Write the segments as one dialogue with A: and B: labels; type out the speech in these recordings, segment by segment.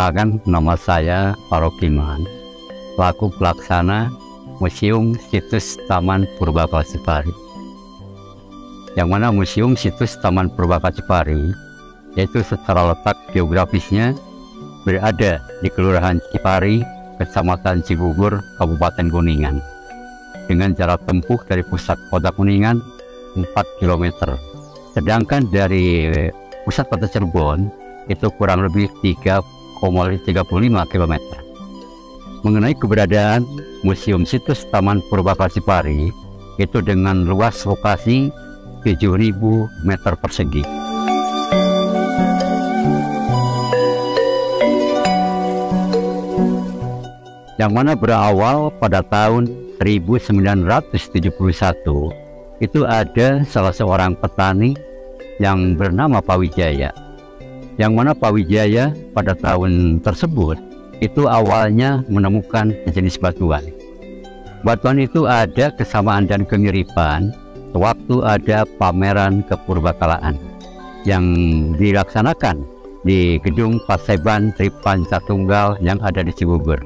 A: Perkenalkan, nama saya Parokiman, selaku pelaksana Museum Situs Taman Purbakala Cipari. Yang mana Museum Situs Taman Purbakala Cipari yaitu secara letak geografisnya berada di Kelurahan Cipari, Kecamatan Cigugur, Kabupaten Kuningan, dengan jarak tempuh dari pusat kota Kuningan 4 km. Sedangkan dari pusat kota Cirebon itu kurang lebih 3,35 km. Mengenai keberadaan Museum Situs Taman Purbakala Cipari, itu dengan luas lokasi 7.000 meter persegi. Yang mana berawal pada tahun 1971, itu ada salah seorang petani yang bernama Pak Wijaya. Yang mana Pak Wijaya pada tahun tersebut itu awalnya menemukan jenis batuan. Batuan itu ada kesamaan dan kemiripan sewaktu ada pameran kepurbakalaan yang dilaksanakan di Gedung Paseban Tripanca Tunggal yang ada di Cigugur.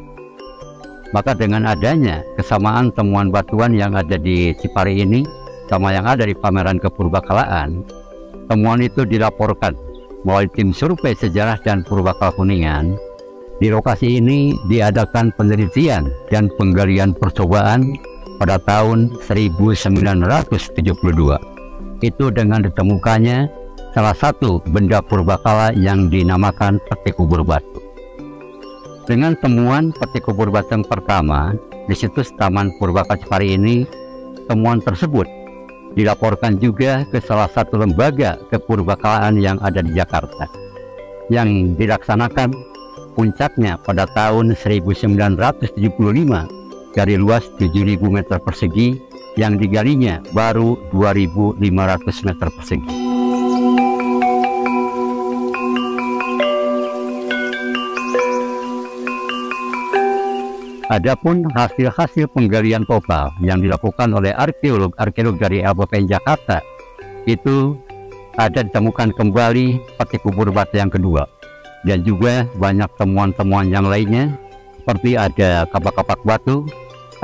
A: Maka dengan adanya kesamaan temuan batuan yang ada di Cipari ini sama yang ada di pameran kepurbakalaan, temuan itu dilaporkan melalui tim survei sejarah dan purbakala Kuningan. Di lokasi ini diadakan penelitian dan penggalian percobaan pada tahun 1972. Itu dengan ditemukannya salah satu benda purbakala yang dinamakan peti kubur batu. Dengan temuan peti kubur batu yang pertama di situs Taman Purbakala Cipari ini, temuan tersebut dilaporkan juga ke salah satu lembaga kepurbakalaan yang ada di Jakarta, yang dilaksanakan puncaknya pada tahun 1975 dari luas 7.000 meter persegi, yang digalinya baru 2.500 meter persegi. Adapun hasil-hasil penggalian total yang dilakukan oleh arkeolog dari LPPN Jakarta, itu ada ditemukan kembali peti kubur batu yang kedua, dan juga banyak temuan-temuan yang lainnya seperti ada kapak-kapak batu,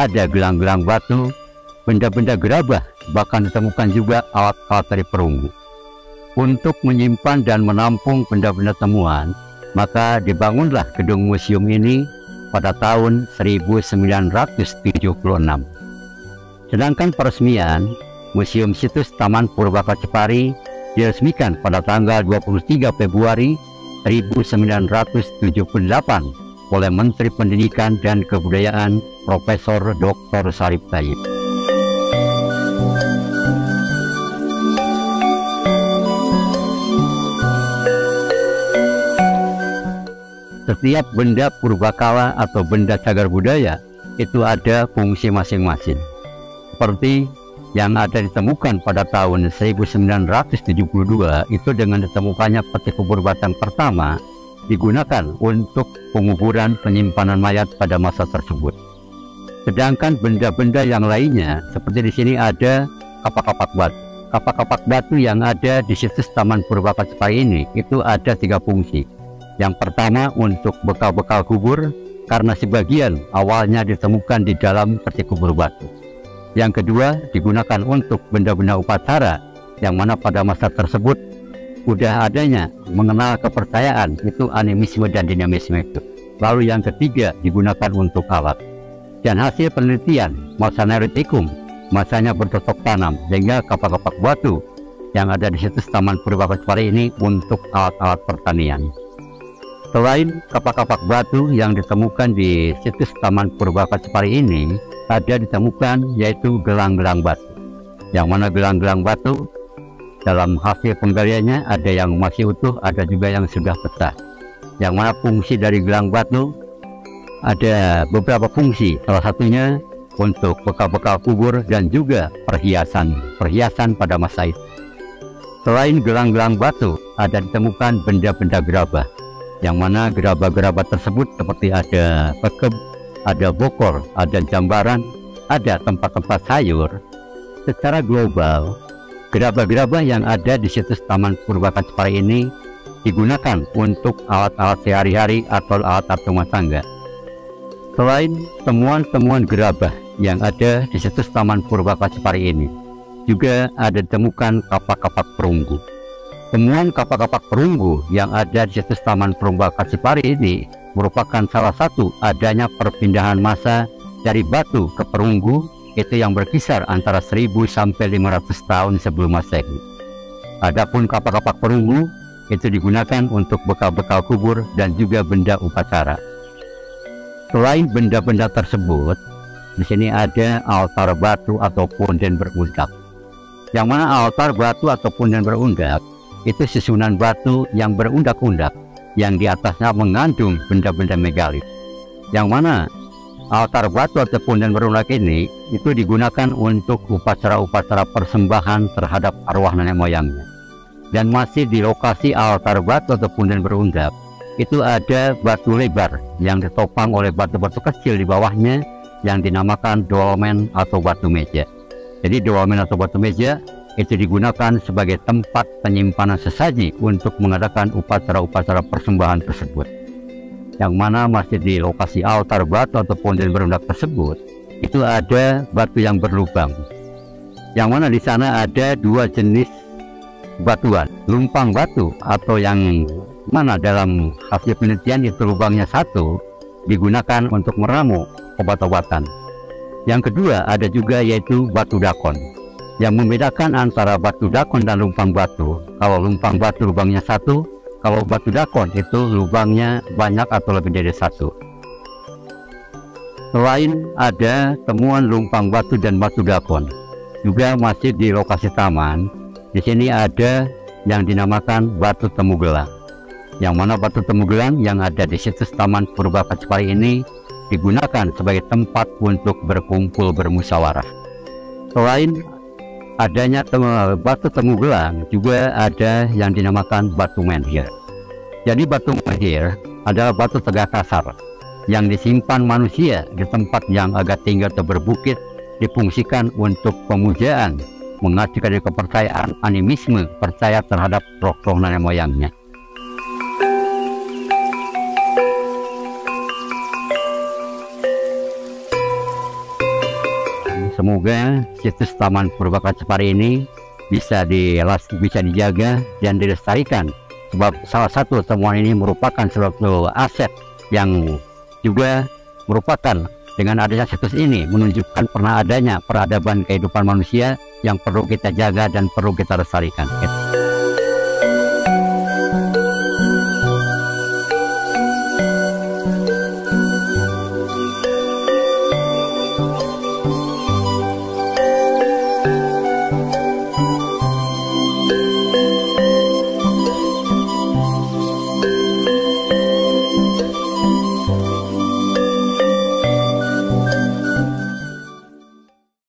A: ada gelang-gelang batu, benda-benda gerabah, bahkan ditemukan juga alat-alat dari perunggu. Untuk menyimpan dan menampung benda-benda temuan, maka dibangunlah gedung museum ini pada tahun 1976. Sedangkan peresmian Museum Situs Taman Purbakala Cipari diresmikan pada tanggal 23 Februari 1978 oleh Menteri Pendidikan dan Kebudayaan Profesor Dr. Sarip Tayyip. Setiap benda purbakala atau benda cagar budaya itu ada fungsi masing-masing. Seperti yang ada ditemukan pada tahun 1972 itu dengan ditemukannya peti kubur batu pertama digunakan untuk penguburan penyimpanan mayat pada masa tersebut. Sedangkan benda-benda yang lainnya seperti di sini ada kapak-kapak batu. Kapak-kapak batu yang ada di situs Taman Purbakala Cipari ini itu ada 3 fungsi. Yang pertama untuk bekal-bekal kubur, karena sebagian awalnya ditemukan di dalam peti kubur batu. Yang kedua digunakan untuk benda-benda upacara, yang mana pada masa tersebut sudah adanya mengenal kepercayaan itu animisme dan dinamisme itu. Lalu yang ketiga digunakan untuk alat. Dan hasil penelitian masa Neolitikum, masanya bercocok tanam, sehingga kapak-kapak batu yang ada di situs Taman Purbakala Cipari ini untuk alat-alat pertanian. Selain kapak-kapak batu yang ditemukan di situs Taman Purbakala Cipari ini, ada ditemukan yaitu gelang-gelang batu. Yang mana gelang-gelang batu dalam hasil penggaliannya ada yang masih utuh, ada juga yang sudah pecah. Yang mana fungsi dari gelang batu ada beberapa fungsi, salah satunya untuk bekal-bekal kubur dan juga perhiasan pada masa itu. Selain gelang-gelang batu, ada ditemukan benda-benda gerabah, yang mana gerabah-gerabah tersebut seperti ada pekeb, ada bokor, ada jambaran, ada tempat-tempat sayur. Secara global, gerabah-gerabah yang ada di situs Taman Purbakala Cipari ini digunakan untuk alat-alat sehari-hari atau alat-alat rumah tangga. Selain temuan-temuan gerabah yang ada di situs Taman Purba Kacipari ini, juga ada ditemukan kapak-kapak perunggu. Temuan kapak-kapak perunggu yang ada di situs Taman Purba Kacipari ini merupakan salah satu adanya perpindahan massa dari batu ke perunggu, itu yang berkisar antara 1000 sampai 500 tahun sebelum Masehi. Adapun kapak-kapak perunggu itu digunakan untuk bekal-bekal kubur dan juga benda upacara. Selain benda-benda tersebut, di sini ada altar batu atau punden berundak. Yang mana altar batu atau punden berundak itu susunan batu yang berundak-undak yang di atasnya mengandung benda-benda megalit. Yang mana altar batu atau punden berundak ini itu digunakan untuk upacara-upacara persembahan terhadap arwah nenek moyangnya. Dan masih di lokasi altar batu atau punden berundak itu ada batu lebar yang ditopang oleh batu-batu kecil di bawahnya yang dinamakan dolmen atau batu meja. Jadi dolmen atau batu meja itu digunakan sebagai tempat penyimpanan sesaji untuk mengadakan upacara-upacara persembahan tersebut. Yang mana masih di lokasi altar batu atau punden berundak tersebut itu ada batu yang berlubang. Yang mana di sana ada dua jenis batuan, lumpang batu atau yang mana dalam hasil penelitian itu lubangnya satu digunakan untuk meramu obat-obatan. Yang kedua ada juga yaitu batu dakon. Yang membedakan antara batu dakon dan lumpang batu, kalau lumpang batu lubangnya satu, kalau batu dakon itu lubangnya banyak atau lebih dari satu. Selain ada temuan lumpang batu dan batu dakon, juga masih di lokasi taman. Di sini ada yang dinamakan batu temu gelang. Yang mana batu temu gelang yang ada di situs Taman Purba Kacipari ini digunakan sebagai tempat untuk berkumpul bermusyawarah. Selain adanya batu temu gelang, juga ada yang dinamakan batu menhir. Jadi batu menhir adalah batu tegak kasar yang disimpan manusia di tempat yang agak tinggi atau berbukit, difungsikan untuk pemujaan, mengacu dari kepercayaan animisme, percaya terhadap roh-roh nenek moyangnya. Semoga situs Taman Purba Kacipari ini bisa dijaga dan dilestarikan, sebab salah satu temuan ini merupakan suatu aset yang juga merupakan, dengan adanya situs ini menunjukkan pernah adanya peradaban kehidupan manusia yang perlu kita jaga dan perlu kita lestarikan.